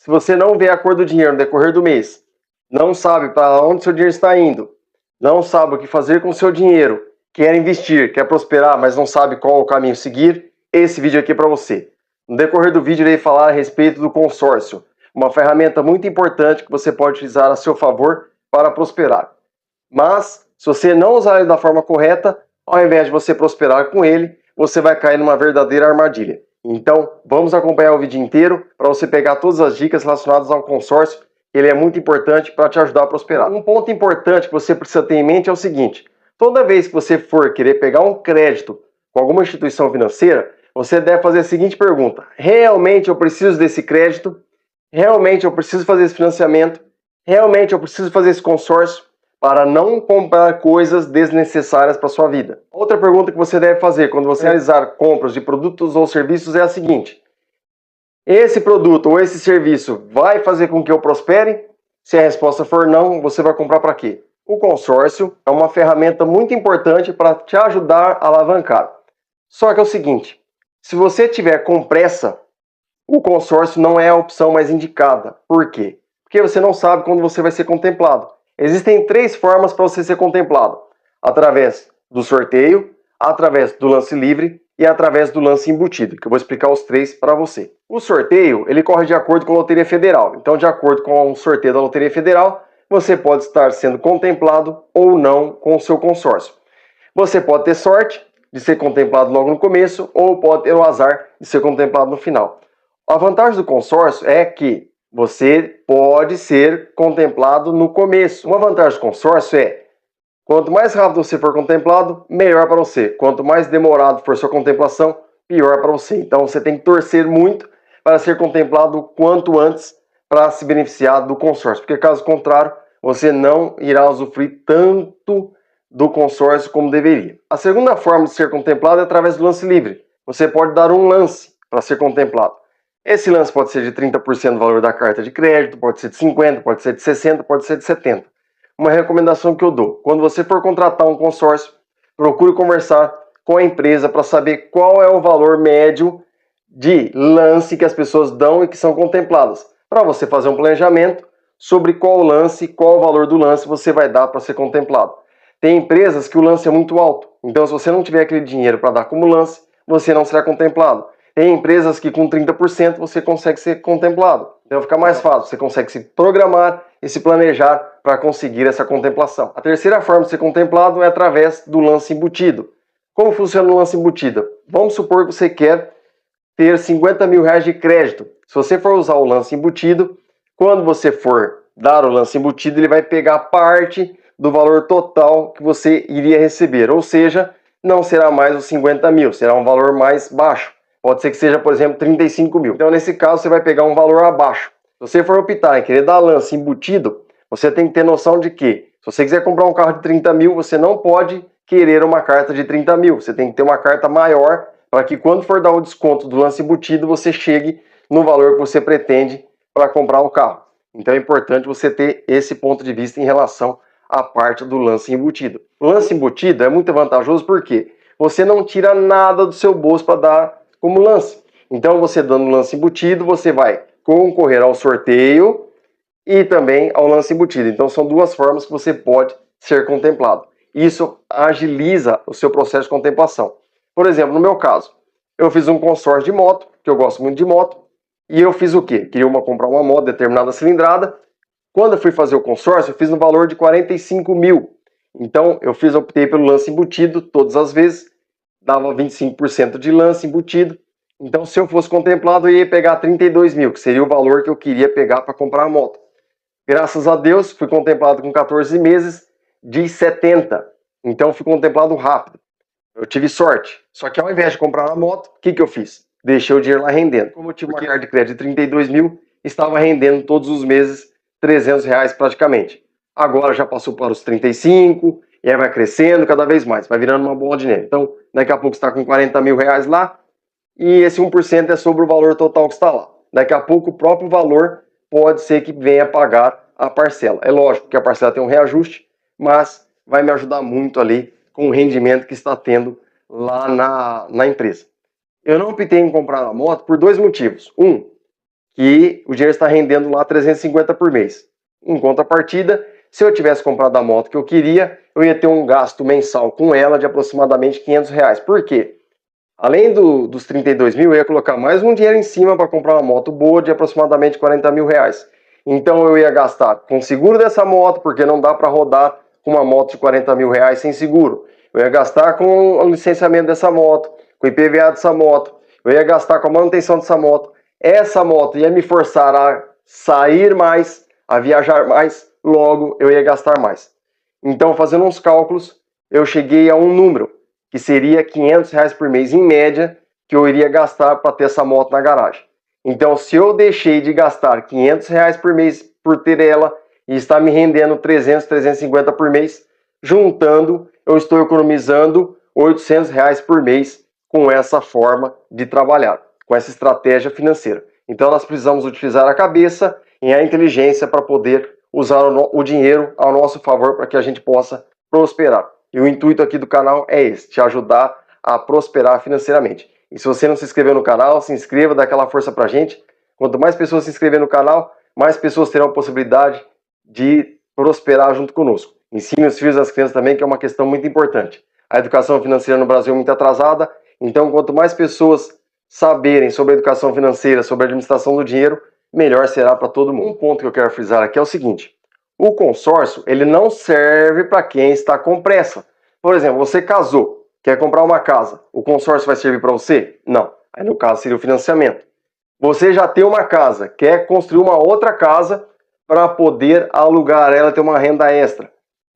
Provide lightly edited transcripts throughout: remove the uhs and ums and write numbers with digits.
Se você não vê a cor do dinheiro no decorrer do mês, não sabe para onde seu dinheiro está indo, não sabe o que fazer com o seu dinheiro, quer investir, quer prosperar, mas não sabe qual o caminho seguir, esse vídeo aqui é para você. No decorrer do vídeo, irei falar a respeito do consórcio, uma ferramenta muito importante que você pode utilizar a seu favor para prosperar. Mas, se você não usar ele da forma correta, ao invés de você prosperar com ele, você vai cair numa verdadeira armadilha. Então, vamos acompanhar o vídeo inteiro para você pegar todas as dicas relacionadas ao consórcio. Ele é muito importante para te ajudar a prosperar. Um ponto importante que você precisa ter em mente é o seguinte: toda vez que você for querer pegar um crédito com alguma instituição financeira, você deve fazer a seguinte pergunta: realmente eu preciso desse crédito? Realmente eu preciso fazer esse financiamento? Realmente eu preciso fazer esse consórcio? Para não comprar coisas desnecessárias para sua vida. Outra pergunta que você deve fazer quando você realizar compras de produtos ou serviços é a seguinte: esse produto ou esse serviço vai fazer com que eu prospere? Se a resposta for não, você vai comprar para quê? O consórcio é uma ferramenta muito importante para te ajudar a alavancar. Só que é o seguinte: se você tiver com pressa, o consórcio não é a opção mais indicada. Por quê? Porque você não sabe quando você vai ser contemplado. Existem 3 formas para você ser contemplado: através do sorteio, através do lance livre e através do lance embutido, que eu vou explicar os 3 para você. O sorteio, ele corre de acordo com a Loteria Federal. Então, de acordo com o sorteio da Loteria Federal, você pode estar sendo contemplado ou não com o seu consórcio. Você pode ter sorte de ser contemplado logo no começo ou pode ter o azar de ser contemplado no final. A vantagem do consórcio é que você pode ser contemplado no começo. Uma vantagem do consórcio é: quanto mais rápido você for contemplado, melhor para você. Quanto mais demorado for sua contemplação, pior para você. Então você tem que torcer muito para ser contemplado o quanto antes para se beneficiar do consórcio. Porque caso contrário, você não irá usufruir tanto do consórcio como deveria. A segunda forma de ser contemplado é através do lance livre. Você pode dar um lance para ser contemplado. Esse lance pode ser de 30% do valor da carta de crédito, pode ser de 50%, pode ser de 60%, pode ser de 70%. Uma recomendação que eu dou: quando você for contratar um consórcio, procure conversar com a empresa para saber qual é o valor médio de lance que as pessoas dão e que são contempladas, para você fazer um planejamento sobre qual lance, qual o valor do lance você vai dar para ser contemplado. Tem empresas que o lance é muito alto, então se você não tiver aquele dinheiro para dar como lance, você não será contemplado. Tem empresas que com 30% você consegue ser contemplado. Então fica mais fácil, você consegue se programar e se planejar para conseguir essa contemplação. A terceira forma de ser contemplado é através do lance embutido. Como funciona o lance embutido? Vamos supor que você quer ter 50 mil reais de crédito. Se você for usar o lance embutido, quando você for dar o lance embutido, ele vai pegar parte do valor total que você iria receber. Ou seja, não será mais os 50 mil, será um valor mais baixo. Pode ser que seja, por exemplo, 35 mil. Então, nesse caso, você vai pegar um valor abaixo. Se você for optar em querer dar lance embutido, você tem que ter noção de que, se você quiser comprar um carro de 30 mil, você não pode querer uma carta de 30 mil. Você tem que ter uma carta maior para que, quando for dar o desconto do lance embutido, você chegue no valor que você pretende para comprar o carro. Então, é importante você ter esse ponto de vista em relação à parte do lance embutido. O lance embutido é muito vantajoso porque você não tira nada do seu bolso para dar como lance. Então, você dando lance embutido, você vai concorrer ao sorteio e também ao lance embutido. Então, são 2 formas que você pode ser contemplado. Isso agiliza o seu processo de contemplação. Por exemplo, no meu caso, eu fiz um consórcio de moto, que eu gosto muito de moto, e eu fiz o quê? Queria comprar uma moto de determinada cilindrada. Quando eu fui fazer o consórcio, eu fiz no valor de 45 mil. Então, optei pelo lance embutido todas as vezes. Dava 25% de lance embutido. Então, se eu fosse contemplado, eu ia pegar 32 mil, que seria o valor que eu queria pegar para comprar a moto. Graças a Deus, fui contemplado com 14 meses de 70. Então, fui contemplado rápido. Eu tive sorte. Só que ao invés de comprar a moto, o que eu fiz? Deixei o dinheiro lá rendendo. Como eu tive uma carta de crédito de 32 mil, estava rendendo todos os meses 300 reais praticamente. Agora já passou para os 35, e aí vai crescendo cada vez mais, vai virando uma bola de neve. Então, daqui a pouco você está com 40 mil reais lá, e esse 1% é sobre o valor total que está lá. Daqui a pouco o próprio valor pode ser que venha pagar a parcela. É lógico que a parcela tem um reajuste, mas vai me ajudar muito ali com o rendimento que está tendo lá na empresa. Eu não optei em comprar a moto por 2 motivos. Um, que o dinheiro está rendendo lá 350 por mês. Em contrapartida, se eu tivesse comprado a moto que eu queria, eu ia ter um gasto mensal com ela de aproximadamente R$ 500. Por quê? Além dos 32 mil, eu ia colocar mais um dinheiro em cima para comprar uma moto boa de aproximadamente R$ 40 mil. Então eu ia gastar com o seguro dessa moto, porque não dá para rodar com uma moto de R$ 40 mil sem seguro. Eu ia gastar com o licenciamento dessa moto, com o IPVA dessa moto. Eu ia gastar com a manutenção dessa moto. Essa moto ia me forçar a sair mais, a viajar mais, logo eu ia gastar mais. Então, fazendo uns cálculos, eu cheguei a um número, que seria R$ 500 por mês em média, que eu iria gastar para ter essa moto na garagem. Então, se eu deixei de gastar R$ 500 por mês por ter ela e está me rendendo 300, 350 por mês, juntando, eu estou economizando R$ 800 por mês com essa forma de trabalhar, com essa estratégia financeira. Então, nós precisamos utilizar a cabeça e a inteligência para poder usar o dinheiro ao nosso favor para que a gente possa prosperar. E o intuito aqui do canal é esse, te ajudar a prosperar financeiramente. E se você não se inscreveu no canal, se inscreva, dá aquela força pra gente. Quanto mais pessoas se inscreverem no canal, mais pessoas terão a possibilidade de prosperar junto conosco. Ensine os filhos e as crianças também, que é uma questão muito importante. A educação financeira no Brasil é muito atrasada, então quanto mais pessoas saberem sobre a educação financeira, sobre a administração do dinheiro, melhor será para todo mundo. Um ponto que eu quero frisar aqui é o seguinte: o consórcio, ele não serve para quem está com pressa. Por exemplo, você casou, quer comprar uma casa, o consórcio vai servir para você? Não. Aí no caso seria o financiamento. Você já tem uma casa, quer construir uma outra casa para poder alugar ela e ter uma renda extra.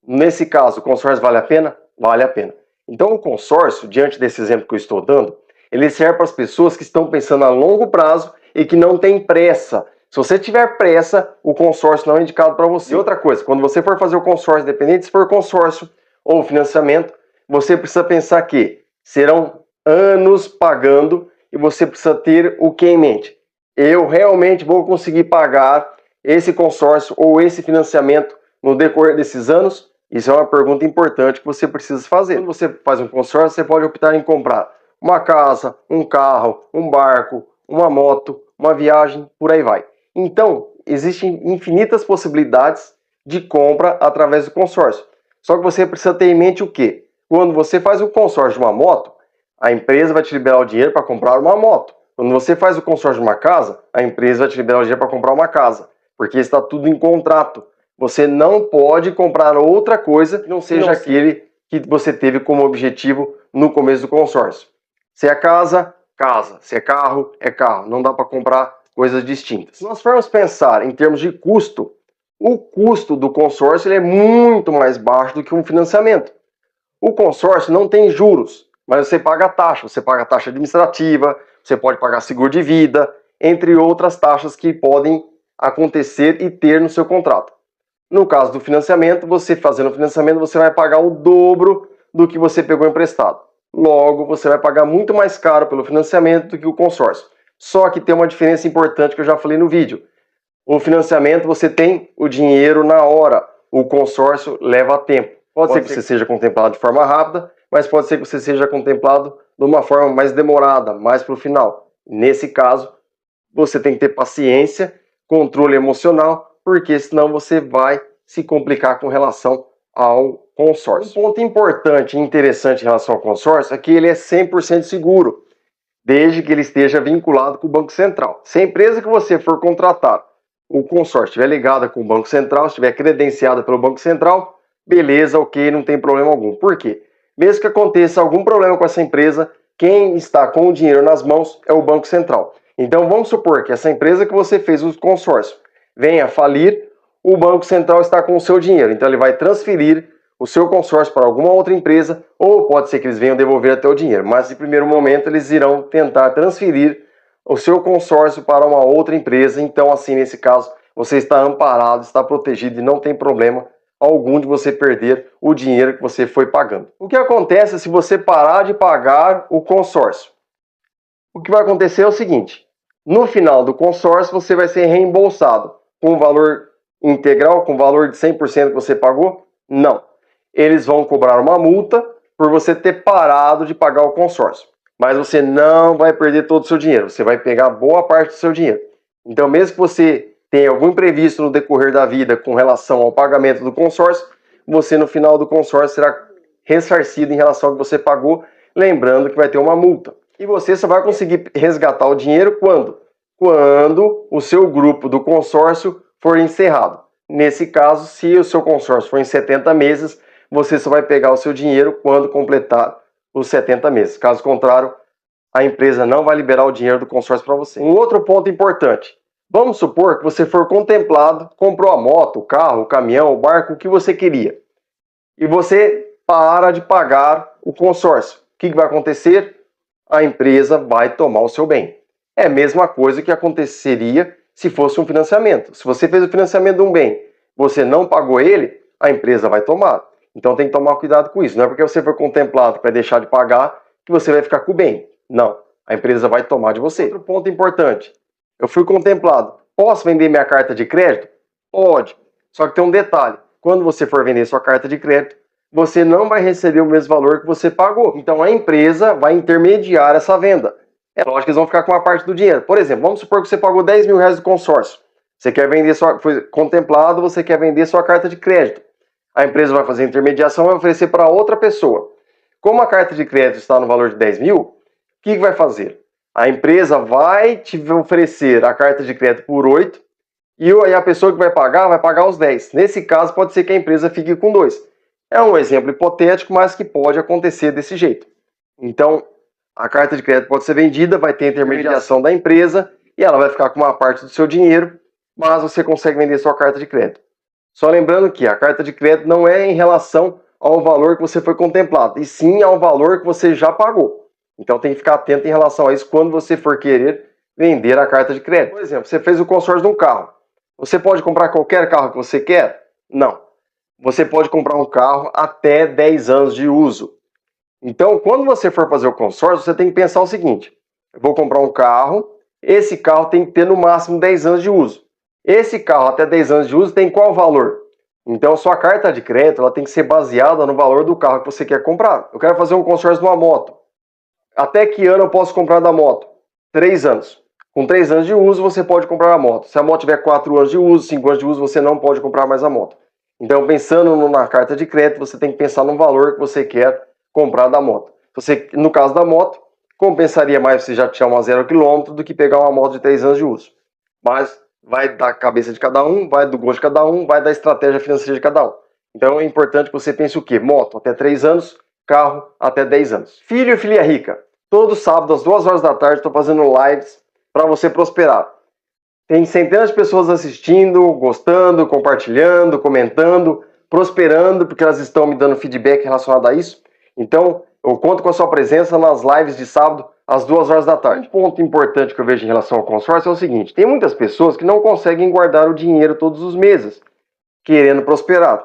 Nesse caso, o consórcio vale a pena? Vale a pena. Então o consórcio, diante desse exemplo que eu estou dando, ele serve para as pessoas que estão pensando a longo prazo e que não têm pressa. Se você tiver pressa, o consórcio não é indicado para você. E outra coisa, quando você for fazer o consórcio, independente se for consórcio ou financiamento, você precisa pensar que serão anos pagando e você precisa ter o que em mente? Eu realmente vou conseguir pagar esse consórcio ou esse financiamento no decorrer desses anos? Isso é uma pergunta importante que você precisa fazer. Quando você faz um consórcio, você pode optar em comprar uma casa, um carro, um barco, uma moto, uma viagem, por aí vai. Então, existem infinitas possibilidades de compra através do consórcio. Só que você precisa ter em mente o quê? Quando você faz o consórcio de uma moto, a empresa vai te liberar o dinheiro para comprar uma moto. Quando você faz o consórcio de uma casa, a empresa vai te liberar o dinheiro para comprar uma casa. Porque está tudo em contrato. Você não pode comprar outra coisa que não seja aquele que você teve como objetivo no começo do consórcio. Se é casa, casa. Se é carro, é carro. Não dá para comprar coisas distintas. Se nós formos pensar em termos de custo, o custo do consórcio ele é muito mais baixo do que um financiamento. O consórcio não tem juros, mas você paga taxa administrativa, você pode pagar seguro de vida, entre outras taxas que podem acontecer e ter no seu contrato. No caso do financiamento, você fazendo o financiamento, você vai pagar o dobro do que você pegou emprestado. Logo, você vai pagar muito mais caro pelo financiamento do que o consórcio. Só que tem uma diferença importante que eu já falei no vídeo. O financiamento você tem o dinheiro na hora, o consórcio leva tempo. Pode ser que você seja contemplado de forma rápida, mas pode ser que você seja contemplado de uma forma mais demorada, mais para o final. Nesse caso, você tem que ter paciência, controle emocional, porque senão você vai se complicar com relação ao consórcio. Um ponto importante e interessante em relação ao consórcio é que ele é 100% seguro, desde que ele esteja vinculado com o Banco Central. Se a empresa que você for contratar, o consórcio estiver ligada com o Banco Central, estiver credenciada pelo Banco Central, beleza, ok, não tem problema algum. Por quê? Mesmo que aconteça algum problema com essa empresa, quem está com o dinheiro nas mãos é o Banco Central. Então vamos supor que essa empresa que você fez o consórcio venha a falir, o Banco Central está com o seu dinheiro. Então ele vai transferir o seu consórcio para alguma outra empresa, ou pode ser que eles venham devolver até o dinheiro. Mas, em primeiro momento, eles irão tentar transferir o seu consórcio para uma outra empresa. Então, assim, nesse caso, você está amparado, está protegido e não tem problema algum de você perder o dinheiro que você foi pagando. O que acontece se você parar de pagar o consórcio? O que vai acontecer é o seguinte: no final do consórcio, você vai ser reembolsado com o valor integral, com o valor de 100% que você pagou? Não. Eles vão cobrar uma multa por você ter parado de pagar o consórcio. Mas você não vai perder todo o seu dinheiro, você vai pegar boa parte do seu dinheiro. Então, mesmo que você tenha algum imprevisto no decorrer da vida com relação ao pagamento do consórcio, você no final do consórcio será ressarcido em relação ao que você pagou, lembrando que vai ter uma multa. E você só vai conseguir resgatar o dinheiro quando? Quando o seu grupo do consórcio for encerrado. Nesse caso, se o seu consórcio for em 70 meses, você só vai pegar o seu dinheiro quando completar os 70 meses. Caso contrário, a empresa não vai liberar o dinheiro do consórcio para você. Um outro ponto importante. Vamos supor que você for contemplado, comprou a moto, o carro, o caminhão, o barco, o que você queria. E você para de pagar o consórcio. O que vai acontecer? A empresa vai tomar o seu bem. É a mesma coisa que aconteceria se fosse um financiamento. Se você fez o financiamento de um bem, você não pagou ele, a empresa vai tomar. Então tem que tomar cuidado com isso. Não é porque você foi contemplado para deixar de pagar que você vai ficar com o bem. Não, a empresa vai tomar de você. Outro ponto importante. Eu fui contemplado. Posso vender minha carta de crédito? Pode. Só que tem um detalhe. Quando você for vender sua carta de crédito, você não vai receber o mesmo valor que você pagou. Então a empresa vai intermediar essa venda. É lógico que eles vão ficar com uma parte do dinheiro. Por exemplo, vamos supor que você pagou 10 mil reais do consórcio. Você quer vender foi contemplado, você quer vender sua carta de crédito. A empresa vai fazer a intermediação e vai oferecer para outra pessoa. Como a carta de crédito está no valor de 10 mil, o que vai fazer? A empresa vai te oferecer a carta de crédito por 8 e a pessoa que vai pagar os 10. Nesse caso, pode ser que a empresa fique com 2. É um exemplo hipotético, mas que pode acontecer desse jeito. Então, a carta de crédito pode ser vendida, vai ter a intermediação da empresa e ela vai ficar com uma parte do seu dinheiro, mas você consegue vender sua carta de crédito. Só lembrando que a carta de crédito não é em relação ao valor que você foi contemplado, e sim ao valor que você já pagou. Então tem que ficar atento em relação a isso quando você for querer vender a carta de crédito. Por exemplo, você fez o consórcio de um carro. Você pode comprar qualquer carro que você quer? Não. Você pode comprar um carro até 10 anos de uso. Então, quando você for fazer o consórcio, você tem que pensar o seguinte: eu vou comprar um carro, esse carro tem que ter no máximo 10 anos de uso. Esse carro até 10 anos de uso tem qual valor? Então, sua carta de crédito ela tem que ser baseada no valor do carro que você quer comprar. Eu quero fazer um consórcio de uma moto. Até que ano eu posso comprar da moto? 3 anos. Com 3 anos de uso, você pode comprar a moto. Se a moto tiver 4 anos de uso, 5 anos de uso, você não pode comprar mais a moto. Então, pensando na carta de crédito, você tem que pensar no valor que você quer comprar da moto. Você, no caso da moto, compensaria mais você já tirar uma 0 km do que pegar uma moto de 3 anos de uso. Mas vai da cabeça de cada um, vai do gosto de cada um, vai da estratégia financeira de cada um. Então é importante que você pense o quê? Moto até 3 anos, carro até 10 anos. Filho e filha rica. Todo sábado às 2 horas da tarde estou fazendo lives para você prosperar. Tem centenas de pessoas assistindo, gostando, compartilhando, comentando, prosperando, porque elas estão me dando feedback relacionado a isso. Então, eu conto com a sua presença nas lives de sábado, às 2 horas da tarde. Um ponto importante que eu vejo em relação ao consórcio é o seguinte: tem muitas pessoas que não conseguem guardar o dinheiro todos os meses, querendo prosperar.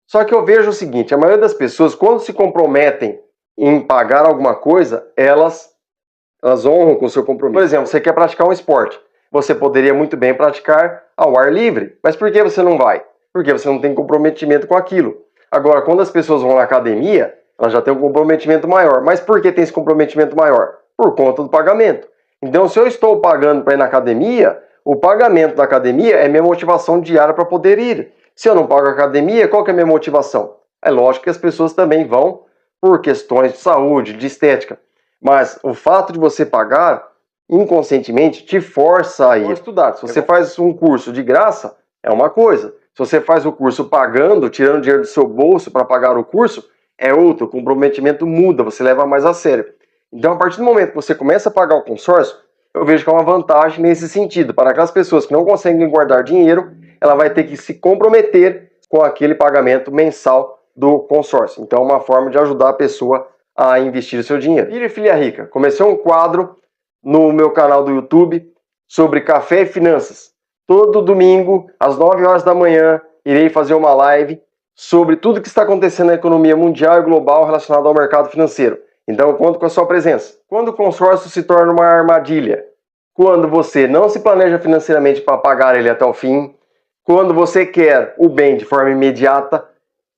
Só que eu vejo o seguinte: a maioria das pessoas, quando se comprometem em pagar alguma coisa, elas honram com o seu compromisso. Por exemplo, você quer praticar um esporte. Você poderia muito bem praticar ao ar livre. Mas por que você não vai? Porque você não tem comprometimento com aquilo. Agora, quando as pessoas vão na academia, elas já têm um comprometimento maior. Mas por que tem esse comprometimento maior? Por conta do pagamento. Então, se eu estou pagando para ir na academia, o pagamento da academia é minha motivação diária para poder ir. Se eu não pago a academia, qual que é a minha motivação? É lógico que as pessoas também vão por questões de saúde, de estética. Mas o fato de você pagar inconscientemente te força a ir estudar. Se você faz um curso de graça, é uma coisa. Se você faz o curso pagando, tirando dinheiro do seu bolso para pagar o curso, é outro. O comprometimento muda, você leva mais a sério. Então, a partir do momento que você começa a pagar o consórcio, eu vejo que é uma vantagem nesse sentido. Para aquelas pessoas que não conseguem guardar dinheiro, ela vai ter que se comprometer com aquele pagamento mensal do consórcio. Então, é uma forma de ajudar a pessoa a investir o seu dinheiro. Filho e filha rica. Comecei um quadro no meu canal do YouTube sobre café e finanças. Todo domingo, às 9 horas da manhã, irei fazer uma live sobre tudo que está acontecendo na economia mundial e global relacionado ao mercado financeiro. Então eu conto com a sua presença. Quando o consórcio se torna uma armadilha, quando você não se planeja financeiramente para pagar ele até o fim, quando você quer o bem de forma imediata,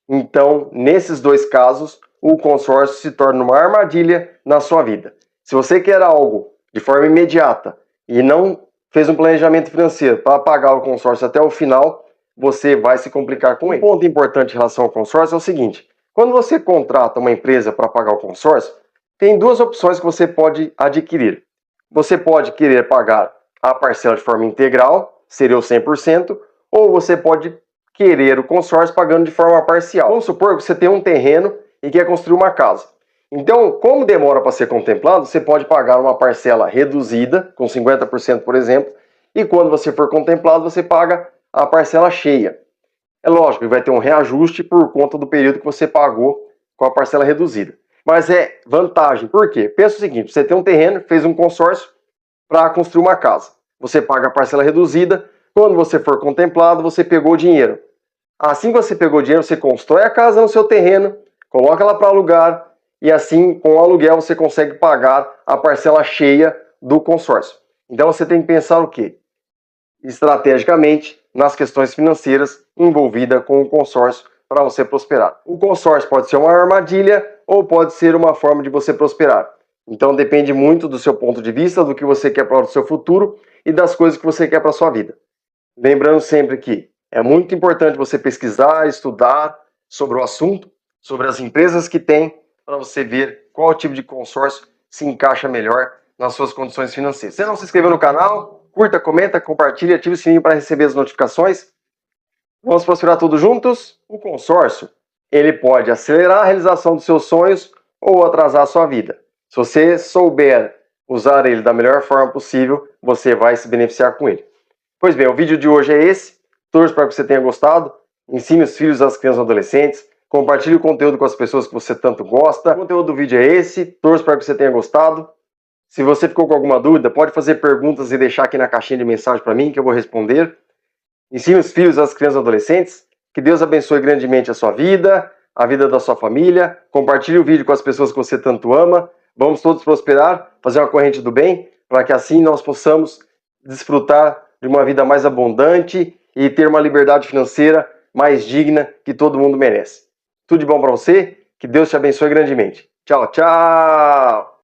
então nesses dois casos o consórcio se torna uma armadilha na sua vida. Se você quer algo de forma imediata e não fez um planejamento financeiro para pagar o consórcio até o final, você vai se complicar com ele. Um ponto importante em relação ao consórcio é o seguinte: quando você contrata uma empresa para pagar o consórcio, tem duas opções que você pode adquirir. Você pode querer pagar a parcela de forma integral, seria o 100%, ou você pode querer o consórcio pagando de forma parcial. Vamos supor que você tem um terreno e quer construir uma casa. Então, como demora para ser contemplado, você pode pagar uma parcela reduzida, com 50%, por exemplo, e quando você for contemplado, você paga a parcela cheia. É lógico que vai ter um reajuste por conta do período que você pagou com a parcela reduzida. Mas é vantagem. Por quê? Pensa o seguinte: você tem um terreno, fez um consórcio para construir uma casa. Você paga a parcela reduzida, quando você for contemplado, você pegou o dinheiro. Assim que você pegou o dinheiro, você constrói a casa no seu terreno, coloca ela para alugar, e assim, com o aluguel, você consegue pagar a parcela cheia do consórcio. Então você tem que pensar o quê? Estrategicamente nas questões financeiras envolvidas com o consórcio para você prosperar. O consórcio pode ser uma armadilha ou pode ser uma forma de você prosperar. Então depende muito do seu ponto de vista, do que você quer para o seu futuro e das coisas que você quer para a sua vida. Lembrando sempre que é muito importante você pesquisar, estudar sobre o assunto, sobre as empresas que tem, para você ver qual tipo de consórcio se encaixa melhor nas suas condições financeiras. Se você não se inscreveu no canal, curta, comenta, compartilha, ative o sininho para receber as notificações. Vamos prosperar todos juntos? O consórcio, ele pode acelerar a realização dos seus sonhos ou atrasar a sua vida. Se você souber usar ele da melhor forma possível, você vai se beneficiar com ele. Pois bem, o vídeo de hoje é esse. Torço para que você tenha gostado. Ensine os filhos, as crianças e adolescentes. Compartilhe o conteúdo com as pessoas que você tanto gosta. O conteúdo do vídeo é esse. Torço para que você tenha gostado. Se você ficou com alguma dúvida, pode fazer perguntas e deixar aqui na caixinha de mensagem para mim, que eu vou responder. Ensine os filhos, as crianças e adolescentes. Que Deus abençoe grandemente a sua vida, a vida da sua família. Compartilhe o vídeo com as pessoas que você tanto ama. Vamos todos prosperar, fazer uma corrente do bem, para que assim nós possamos desfrutar de uma vida mais abundante e ter uma liberdade financeira mais digna que todo mundo merece. Tudo de bom para você, que Deus te abençoe grandemente. Tchau, tchau!